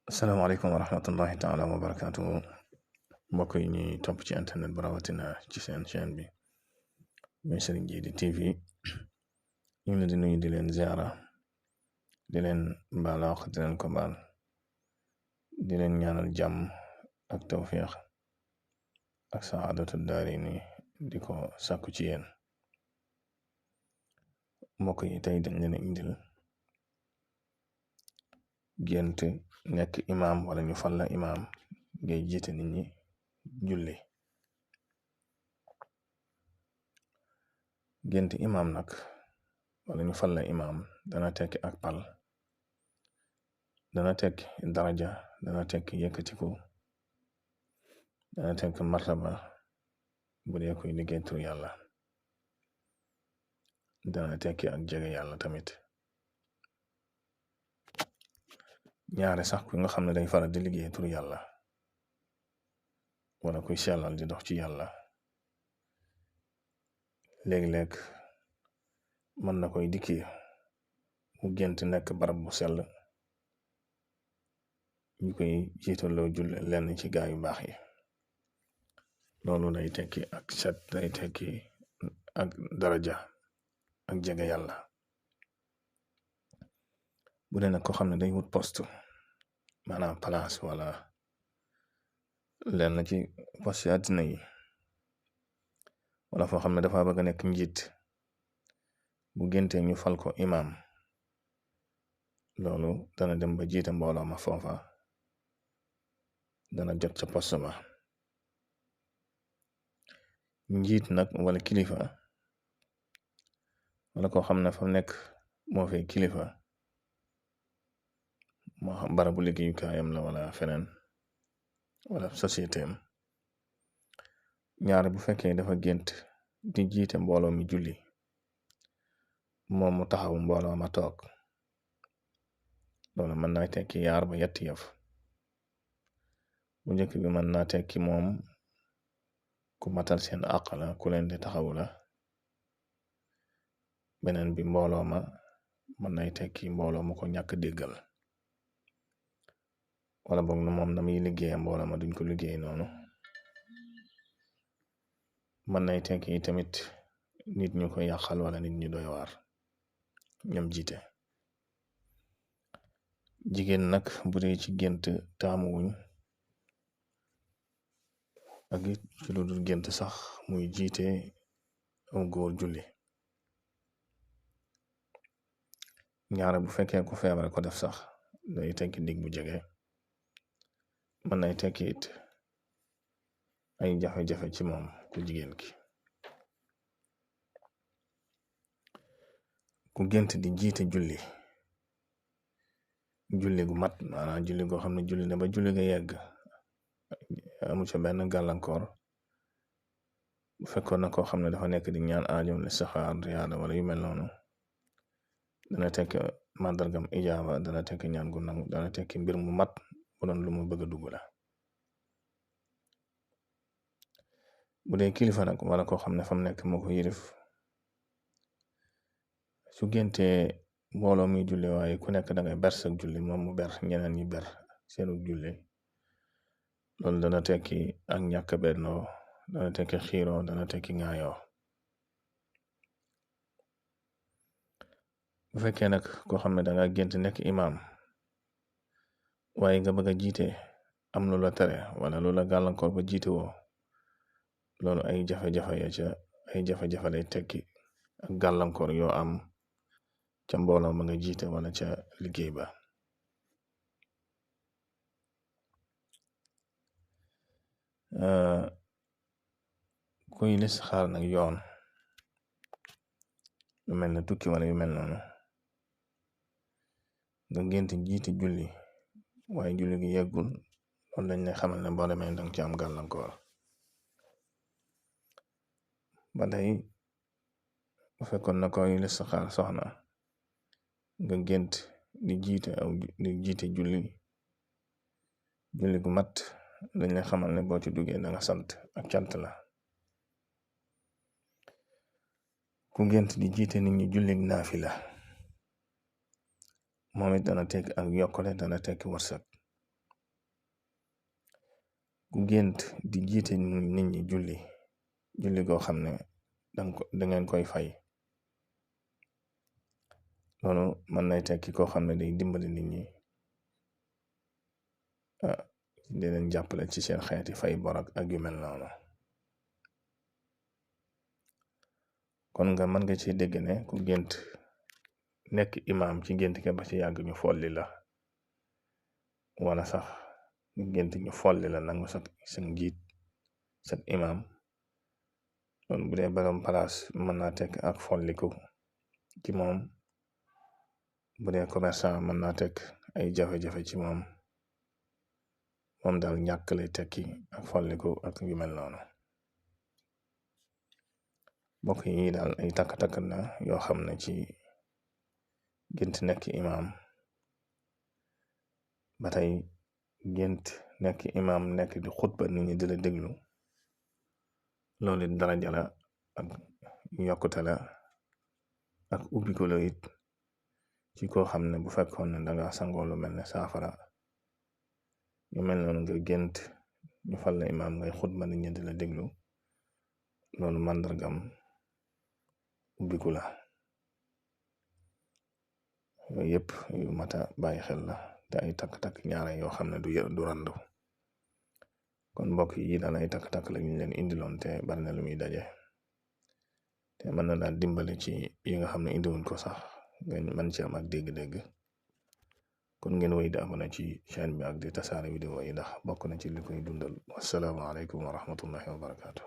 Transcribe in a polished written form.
asalaamaaleykum wa rahmatullahi taala wa barakaatuhu mbokk yi ñuy topp ci internet bu rawatina ci seen chaîne bi muy Serigne Djily TV ñu ngi leen di nuyu di leen ziara di leen mbaalaax di leen ko baal di leen ñaanal jàmm ak tawfiix ak saadatu daarayni di ko sàkku ci yéen mbokk yi tey dañ leen indil gént nekk imaam wala ñu fal la imaam ngay jiite nit ñi julli. Gént imaam nag wala ñu fal la imaam dana tekki ak pal, dana tekki daraja, dana tekki yëkkatiku, dana tekki martaba bu dee koy liggéey tur yàlla, dana tekki ak jege yàlla tamit. ñaare sax ku nga xam ne day faral di liggéey tur yàlla wala kuy sellal di dox ci yàlla léeg-léeg mën na koy dikki mu gént nekk barab bu sell ñu koy jiitaloo julle lenn ci gaa yu baax yi. loolu day tekki ak set, day tekki ak daraja ak jege yàlla. bu dee nag ko xam ne day wut poste maanaam place wala lenn ci poste yi àddina yi wala foo xam ne dafa bëgg a nekk njiit bu géntee ñu fal ko imaam, loolu dana dem ba jiite mbooloo ma foofa, dana jot ca poste ba. njiit nag wala kilifa wala koo xam ne fa nekk moo fay kilifa, moo xam barabu liggéeyukaayam la wala feneen wala société am, ñaare bu fekkee dafa gént di jiite mbooloo mi julli moom mu taxaw mbooloo ma toog, loolu mën naa tekki yaar ba yetti yëf. bu njëkk bi mën naa tekki moom ku matal seen àq la, ku leen di taxawu la. beneen bi mbooloo ma mën nay tekki mbooloo mu ko ñàkk déggal wala boog na moom na muy liggéey mbooloo ma duñ ko liggéey noonu. mën nay tekki tamit nit ñu ko yàqal wala nit ñu doy waar ñoom jiite. jigéen nag bu dee ci gént taamuwuñ ak it ci lu dul gént sax muy jiite aw góor julli. ñaare bu fekkee ku feebar ko def sax day tekki dig bu jege. mën nay tekki it ay jafe-jafe ci moom ku jigéen ki. ku gént di jiite julli gu mat, maanaam julli goo xam ne julli na ba julli ga yegg amu ca benn gàllankoor. bu fekkoon na koo xam ne dafa nekk di ñaan aajo li saxaar riyaada wala yu mel noonu, dana tekki màndargam ijaaba, dana tekki ñaan gu nangu, dana tekki mbir mu mat bu doon lu mu bëgg a dugg la. bu dee kilifa nag wala koo xam ne fa mu nekk moo ko yërif, su géntee mbooloo mi julli waaye ku nekk da ngay ber sa julli, moom mu ber ñeneen ñi ber seenu julli, loolu dana tekki ak ñàkk bennoo, dana tekki xiiroo, dana tekki ŋaayoo. bu fekkee nag koo xam ne danga gént nekk imaam waaye nga bëgg a jiite am lu la tere wala lu la gàllankoor ba jiite woo, loolu ay jafe-jafe lay tekki ak gàllankoor yoo am ca mbooloo ma nga jiite wala ca liggéey ba. kuy listixaar nag yoon lu mel ne tukki wala yu mel noonu, nga gént jiite julli waaye julli gi yeggul, loolu lañ lay xamal ne boo demee danga ci am gàllankoor. ba tey bu fekkoon na koy listixaar soxna nga gént di jiite julli gu mat, dañ lay xamal ne boo ci duggee da nga sant ak cant la. ku gént di jiite nit ñi julli naafila moom it dana tekki ak yokkule, dana tekki wërsëg. ku gént di jiite nit ñi julli goo xam ne dangeen koy fay, loolu mën nay tekki koo xam ne day dimbali nit ñi di leen jàppale ci seen xeeti fay bor ak yu mel noonu. kon mën nga ci dégg ne ku gént nekk imaam ci gént ke ba ci yàgg ñu folli la, wala sax gént ñu folli la nangu sa njiit sa imaam, loolu bu dee borom palaas mën naa tekk ak folliku ci moom. bu dee commerçant mën naa tekk ay jafe-jafe ci moom daal ñàkk lay tekki ak folliku ak yu mel noonu. mbokk yi daal ay takk-takk na yoo xam ne ci gént nekk imaam. ba tey gént nekk imaam nekk di xutba nit ñi di la déglu, loolu daraja la ak yokkute la ak ubbiku la it ci koo xam ne bu fekkoon ne danga sangoo lu mel ne saafara ñu mel noonu nga gént ñu fal la imaam ngay xutba nit ñi di la déglu, loolu màndargam ubbiku la. yooyu yëpp yu mata bàyyi xel la te ay takk-takk ñaare yoo xam ne du randu. kon mbokk yi daal ay takk-takk la ñu leen indiloon te bari na lu muy daje te mën na daal dimbali ci yi nga xam ne indiwuñ ko sax ngeen mën ci am ak dégg-dégg. kon ngeen wéy di abonné ci chaîne bi ak di tasaare vidéo yi ndax bokk na ci li koy dundal. wassalaamu aleykum wa rahmatullahi wa barakaatu.